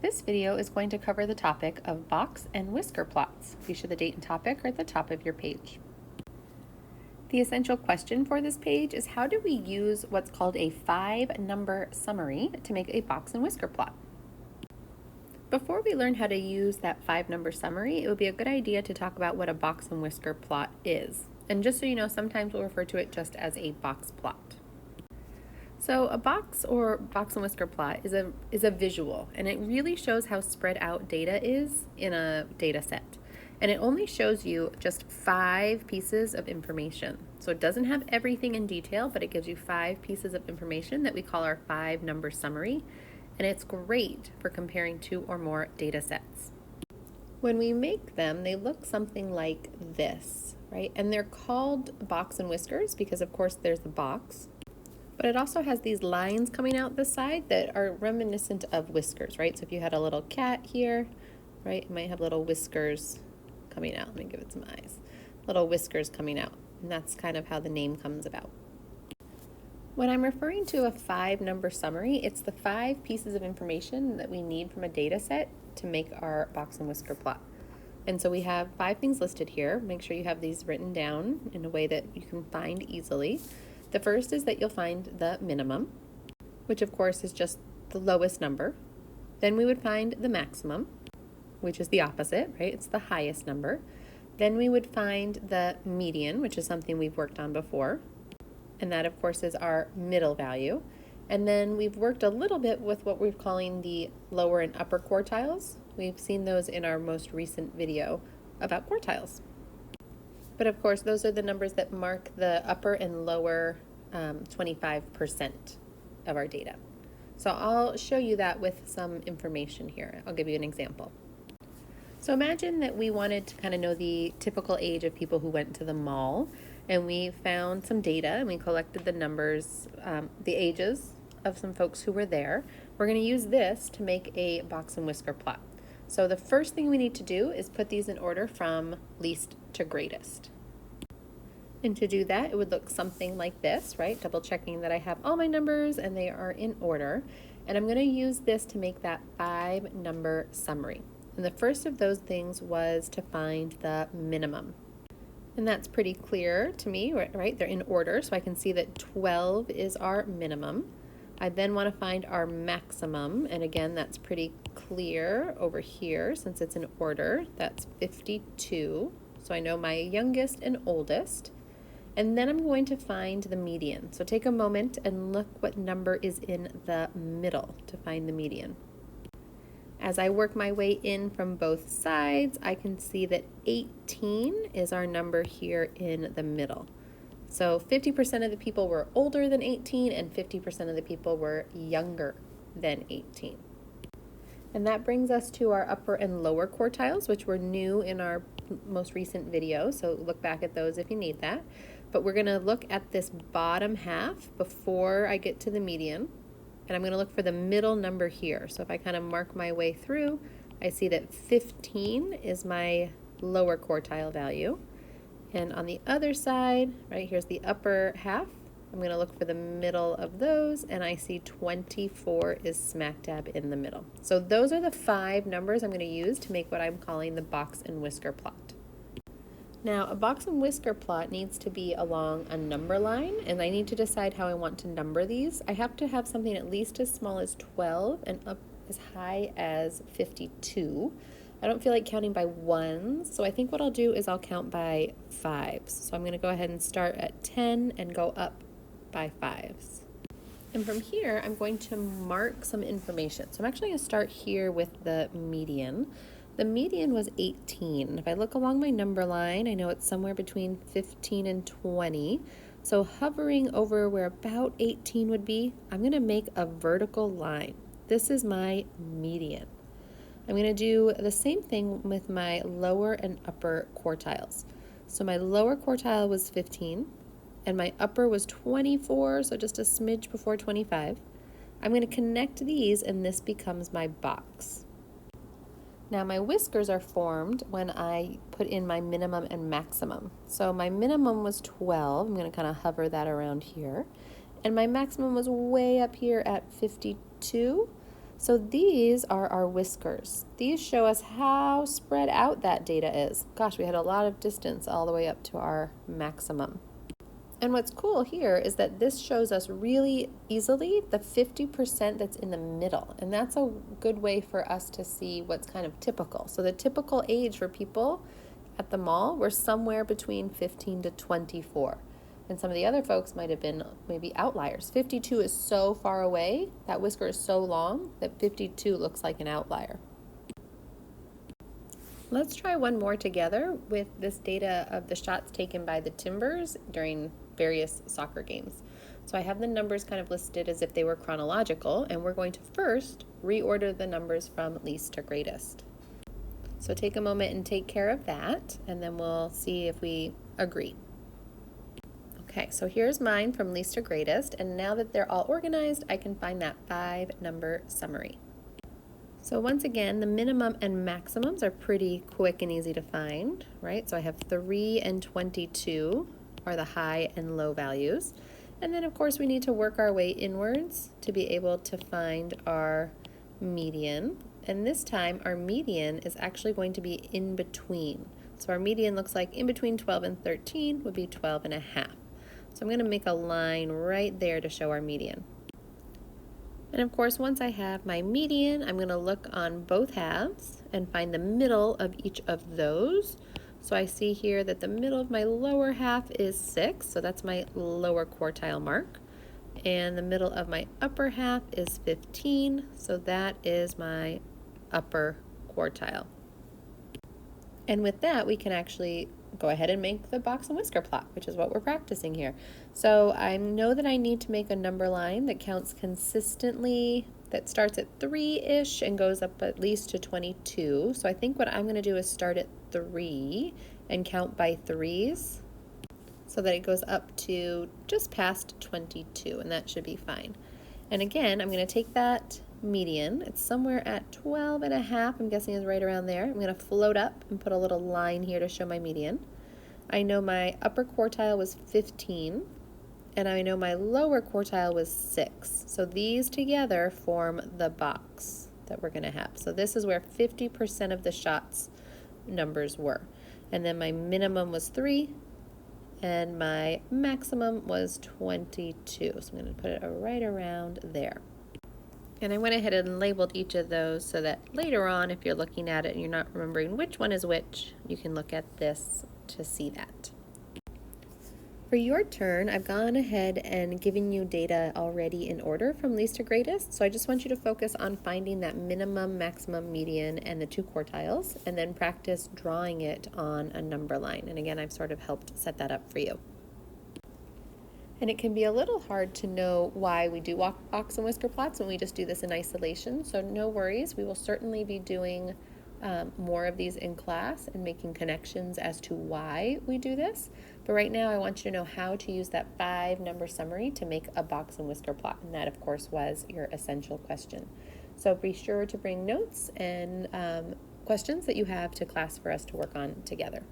This video is going to cover the topic of box and whisker plots. Be sure the date and topic are at the top of your page. The essential question for this page is, how do we use what's called a 5-number summary to make a box and whisker plot? Before we learn how to use that 5-number summary, it would be a good idea to talk about what a box and whisker plot is. And just so you know, sometimes we'll refer to it just as a box plot. So a box or box and whisker plot is a visual, and it really shows how spread out data is in a data set. And it only shows you just 5 pieces of information. So it doesn't have everything in detail, but it gives you 5 pieces of information that we call our 5-number summary. And it's great for comparing 2 or more data sets. When we make them, they look something like this, right? And they're called box and whiskers because, of course, there's the box. But it also has these lines coming out the side that are reminiscent of whiskers, right? So if you had a little cat here, right, it might have little whiskers coming out. Let me give it some eyes. Little whiskers coming out. And that's kind of how the name comes about. When I'm referring to a 5-number summary, it's the 5 pieces of information that we need from a data set to make our box and whisker plot. And so we have 5 things listed here. Make sure you have these written down in a way that you can find easily. The first is that you'll find the minimum, which of course is just the lowest number. Then we would find the maximum, which is the opposite, right? It's the highest number. Then we would find the median, which is something we've worked on before. And that of course is our middle value. And then we've worked a little bit with what we're calling the lower and upper quartiles. We've seen those in our most recent video about quartiles. But of course, those are the numbers that mark the upper and lower 25% of our data. So I'll show you that with some information here. I'll give you an example. So imagine that we wanted to kind of know the typical age of people who went to the mall, and we found some data and we collected the numbers, the ages of some folks who were there. We're going to use this to make a box and whisker plot. So the first thing we need to do is put these in order from least to greatest. And to do that, it would look something like this, right? Double checking that I have all my numbers and they are in order. And I'm going to use this to make that 5-number summary. And the first of those things was to find the minimum. And that's pretty clear to me, right? They're in order, so I can see that 12 is our minimum. I then want to find our maximum, and again, that's pretty clear over here since it's in order. That's 52, so I know my youngest and oldest. And then I'm going to find the median. So take a moment and look what number is in the middle to find the median. As I work my way in from both sides, I can see that 18 is our number here in the middle. So 50% of the people were older than 18 and 50% of the people were younger than 18. And that brings us to our upper and lower quartiles, which were new in our most recent video. So look back at those if you need that. But we're going to look at this bottom half before I get to the median. And I'm going to look for the middle number here. So if I kind of mark my way through, I see that 15 is my lower quartile value. And on the other side, right, here's the upper half. I'm going to look for the middle of those, and I see 24 is smack dab in the middle. So those are the 5 numbers I'm going to use to make what I'm calling the box and whisker plot. Now, a box and whisker plot needs to be along a number line, and I need to decide how I want to number these. I have to have something at least as small as 12 and up as high as 52. I don't feel like counting by ones, so I think what I'll do is I'll count by 5s. So I'm going to go ahead and start at 10 and go up by 5s. And from here, I'm going to mark some information. So I'm actually going to start here with the median. The median was 18. If I look along my number line, I know it's somewhere between 15 and 20. So hovering over where about 18 would be, I'm going to make a vertical line. This is my median. I'm going to do the same thing with my lower and upper quartiles. So my lower quartile was 15, and my upper was 24, so just a smidge before 25. I'm going to connect these, and this becomes my box. Now my whiskers are formed when I put in my minimum and maximum. So my minimum was 12. I'm going to kind of hover that around here. And my maximum was way up here at 52. So these are our whiskers. These show us how spread out that data is. Gosh, we had a lot of distance all the way up to our maximum. And what's cool here is that this shows us really easily the 50% that's in the middle. And that's a good way for us to see what's kind of typical. So the typical age for people at the mall were somewhere between 15 to 24. And some of the other folks might have been maybe outliers. 52 is so far away, that whisker is so long that 52 looks like an outlier. Let's try one more together with this data of the shots taken by the Timbers during various soccer games. So I have the numbers kind of listed as if they were chronological, and we're going to first reorder the numbers from least to greatest. So take a moment and take care of that, and then we'll see if we agree. Okay, so here's mine from least to greatest, and now that they're all organized, I can find that 5-number summary. So once again, the minimum and maximums are pretty quick and easy to find, right? So I have 3 and 22 are the high and low values. And then of course we need to work our way inwards to be able to find our median. And this time our median is actually going to be in between. So our median looks like in between 12 and 13 would be 12 and a half. So I'm going to make a line right there to show our median. And of course, once I have my median, I'm going to look on both halves and find the middle of each of those. So I see here that the middle of my lower half is 6, so that's my lower quartile mark. And the middle of my upper half is 15, so that is my upper quartile. And with that, we can actually go ahead and make the box and whisker plot, which is what we're practicing here. So I know that I need to make a number line that counts consistently, that starts at 3-ish and goes up at least to 22. So I think what I'm going to do is start at 3 and count by 3s so that it goes up to just past 22, and that should be fine. And again, I'm going to take that median, it's somewhere at 12 and a half, I'm guessing is right around there. I'm going to float up and put a little line here to show my median. I know my upper quartile was 15, and I know my lower quartile was 6. So these together form the box that we're going to have. So this is where 50% of the shots numbers were. And then my minimum was 3, and my maximum was 22. So I'm going to put it right around there. And I went ahead and labeled each of those so that later on, if you're looking at it and you're not remembering which one is which, you can look at this to see that. For your turn, I've gone ahead and given you data already in order from least to greatest. So I just want you to focus on finding that minimum, maximum, median, and the 2 quartiles, and then practice drawing it on a number line. And again, I've sort of helped set that up for you. And it can be a little hard to know why we do box and whisker plots when we just do this in isolation. So no worries, we will certainly be doing more of these in class and making connections as to why we do this. But right now I want you to know how to use that 5-number summary to make a box and whisker plot. And that of course was your essential question. So be sure to bring notes and questions that you have to class for us to work on together.